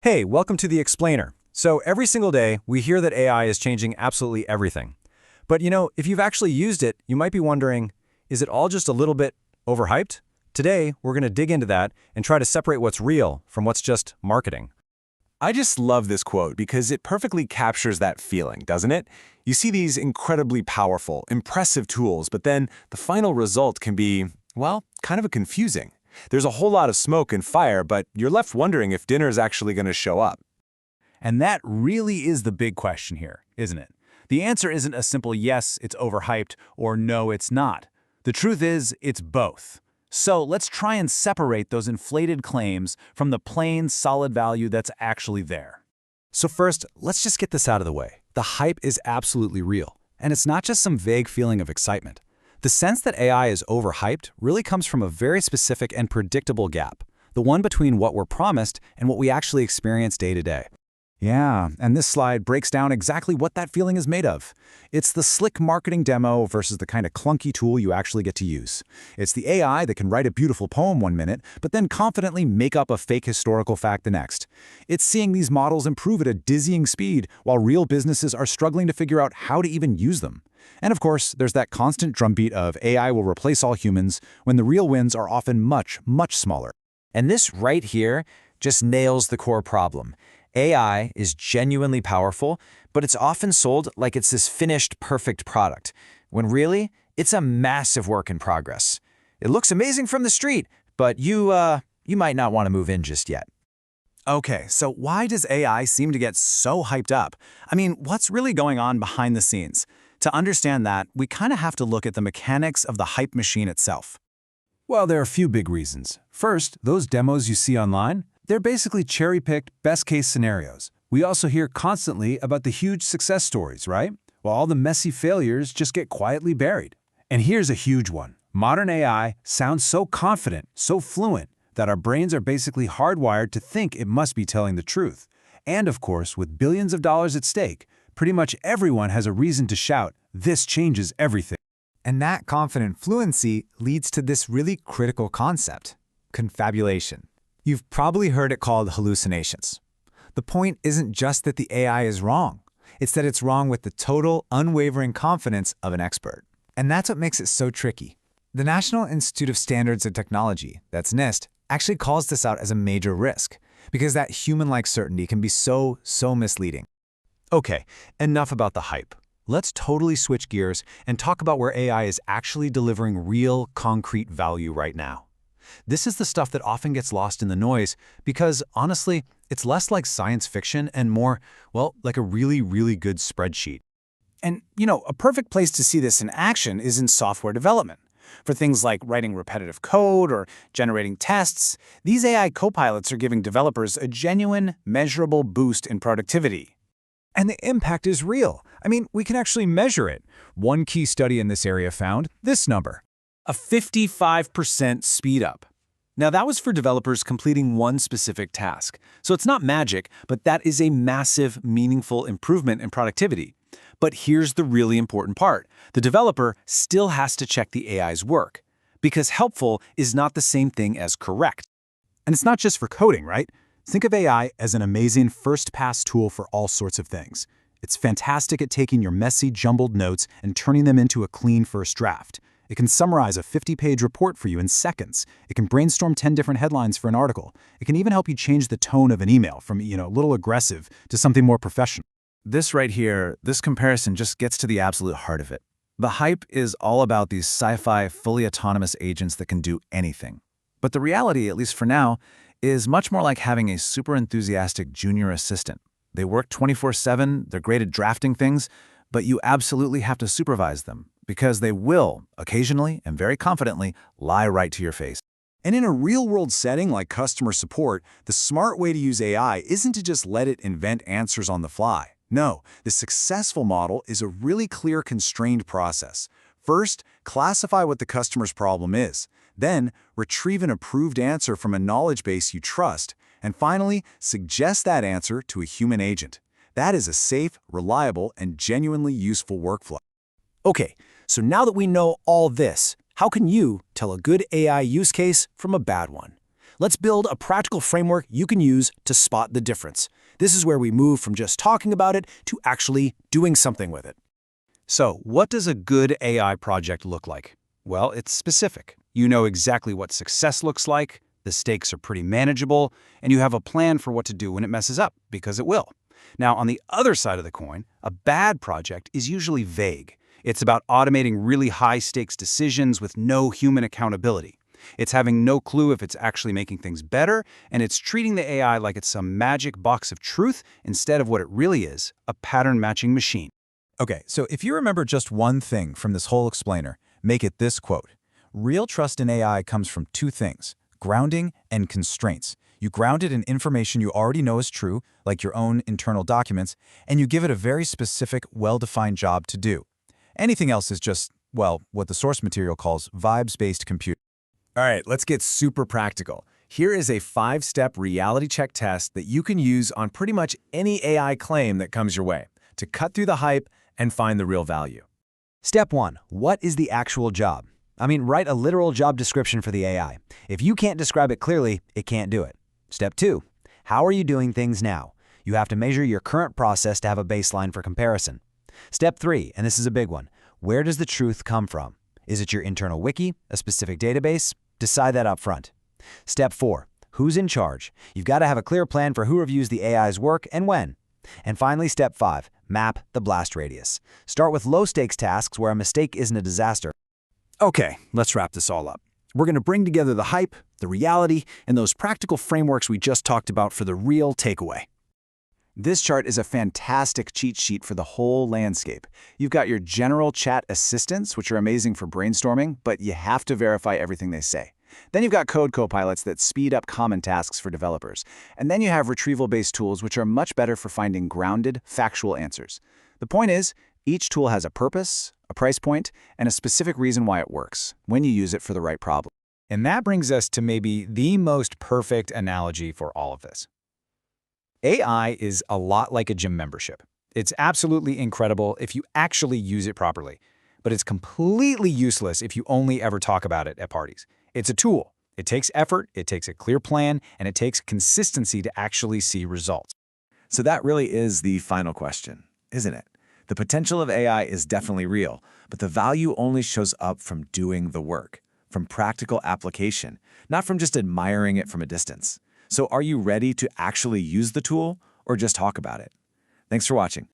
Hey, welcome to The Explainer. So every single day, we hear that AI is changing absolutely everything. But if you've actually used it, you might be wondering, is it all just a little bit overhyped? Today, we're going to dig into that and try to separate what's real from what's just marketing. I just love this quote because it perfectly captures that feeling, doesn't it? You see these incredibly powerful, impressive tools, but then the final result can be, well, kind of confusing. There's a whole lot of smoke and fire, but you're left wondering if dinner is actually going to show up. And that really is the big question here, isn't it? The answer isn't a simple yes, it's overhyped, or no, it's not. The truth is, it's both. So let's try and separate those inflated claims from the plain, solid value that's actually there. So first, let's just get this out of the way. The hype is absolutely real, and it's not just some vague feeling of excitement. The sense that AI is overhyped really comes from a very specific and predictable gap, the one between what we're promised and what we actually experience day to day. Yeah, and this slide breaks down exactly what that feeling is made of. It's the slick marketing demo versus the kind of clunky tool you actually get to use. It's the AI that can write a beautiful poem one minute, but then confidently make up a fake historical fact the next. It's seeing these models improve at a dizzying speed while real businesses are struggling to figure out how to even use them. And of course, there's that constant drumbeat of AI will replace all humans when the real wins are often much, much smaller. And this right here just nails the core problem. AI is genuinely powerful, but it's often sold like it's this finished, perfect product, when really, it's a massive work in progress. It looks amazing from the street, but you might not want to move in just yet. Okay, so why does AI seem to get so hyped up? I mean, what's really going on behind the scenes? To understand that, we kind of have to look at the mechanics of the hype machine itself. Well, there are a few big reasons. First, those demos you see online, they're basically cherry-picked best-case scenarios. We also hear constantly about the huge success stories, right? While all the messy failures just get quietly buried. And here's a huge one. Modern AI sounds so confident, so fluent, that our brains are basically hardwired to think it must be telling the truth. And of course, with billions of dollars at stake, pretty much everyone has a reason to shout, "This changes everything." And that confident fluency leads to this really critical concept, confabulation. You've probably heard it called hallucinations. The point isn't just that the AI is wrong. It's that it's wrong with the total, unwavering confidence of an expert. And that's what makes it so tricky. The National Institute of Standards and Technology, that's NIST, actually calls this out as a major risk, because that human-like certainty can be so misleading. Okay, enough about the hype. Let's totally switch gears and talk about where AI is actually delivering real, concrete value right now. This is the stuff that often gets lost in the noise because, honestly, it's less like science fiction and more, well, like a really, really good spreadsheet. And, a perfect place to see this in action is in software development. For things like writing repetitive code or generating tests, these AI copilots are giving developers a genuine, measurable boost in productivity. And the impact is real. I mean, we can actually measure it. One key study in this area found this number: A 55% speed up. Now that was for developers completing one specific task. So it's not magic, but that is a massive, meaningful improvement in productivity. But here's the really important part. The developer still has to check the AI's work, because helpful is not the same thing as correct. And it's not just for coding, right? Think of AI as an amazing first-pass tool for all sorts of things. It's fantastic at taking your messy, jumbled notes and turning them into a clean first draft. It can summarize a 50-page report for you in seconds. It can brainstorm 10 different headlines for an article. It can even help you change the tone of an email from, a little aggressive to something more professional. This right here, this comparison just gets to the absolute heart of it. The hype is all about these sci-fi, fully autonomous agents that can do anything. But the reality, at least for now, is much more like having a super enthusiastic junior assistant. They work 24/7, they're great at drafting things, but you absolutely have to supervise them because they will, occasionally and very confidently, lie right to your face. And in a real-world setting like customer support, the smart way to use AI isn't to just let it invent answers on the fly. No, the successful model is a really clear, constrained process. First, classify what the customer's problem is. Then, retrieve an approved answer from a knowledge base you trust. And finally, suggest that answer to a human agent. That is a safe, reliable, and genuinely useful workflow. Okay, so now that we know all this, how can you tell a good AI use case from a bad one? Let's build a practical framework you can use to spot the difference. This is where we move from just talking about it to actually doing something with it. So, what does a good AI project look like? Well, it's specific. You know exactly what success looks like, the stakes are pretty manageable, and you have a plan for what to do when it messes up, because it will. Now, on the other side of the coin, a bad project is usually vague. It's about automating really high-stakes decisions with no human accountability. It's having no clue if it's actually making things better, and it's treating the AI like it's some magic box of truth instead of what it really is, a pattern-matching machine. Okay, so if you remember just one thing from this whole explainer, make it this quote. Real trust in AI comes from two things, grounding and constraints. You ground it in information you already know is true, like your own internal documents, and you give it a very specific, well-defined job to do. Anything else is just, well, what the source material calls vibes-based computing. All right, let's get super practical. Here is a 5-step reality check test that you can use on pretty much any AI claim that comes your way to cut through the hype and find the real value. Step 1. What is the actual job? I mean, write a literal job description for the AI. If you can't describe it clearly, it can't do it. Step 2. How are you doing things now? You have to measure your current process to have a baseline for comparison. Step 3, and this is a big one. Where does the truth come from? Is it your internal wiki, a specific database? Decide that up front. Step 4. Who's in charge? You've got to have a clear plan for who reviews the AI's work and when. And finally, step 5. Map the blast radius. Start with low-stakes tasks where a mistake isn't a disaster. Okay, let's wrap this all up. We're going to bring together the hype, the reality, and those practical frameworks we just talked about for the real takeaway. This chart is a fantastic cheat sheet for the whole landscape. You've got your general chat assistants, which are amazing for brainstorming, but you have to verify everything they say. Then you've got code copilots that speed up common tasks for developers. And then you have retrieval-based tools, which are much better for finding grounded, factual answers. The point is, each tool has a purpose, a price point, and a specific reason why it works, when you use it for the right problem. And that brings us to maybe the most perfect analogy for all of this. AI is a lot like a gym membership. It's absolutely incredible if you actually use it properly, but it's completely useless if you only ever talk about it at parties. It's a tool. It takes effort, it takes a clear plan, and it takes consistency to actually see results. So that really is the final question, isn't it? The potential of AI is definitely real, but the value only shows up from doing the work, from practical application, not from just admiring it from a distance. So are you ready to actually use the tool or just talk about it? Thanks for watching.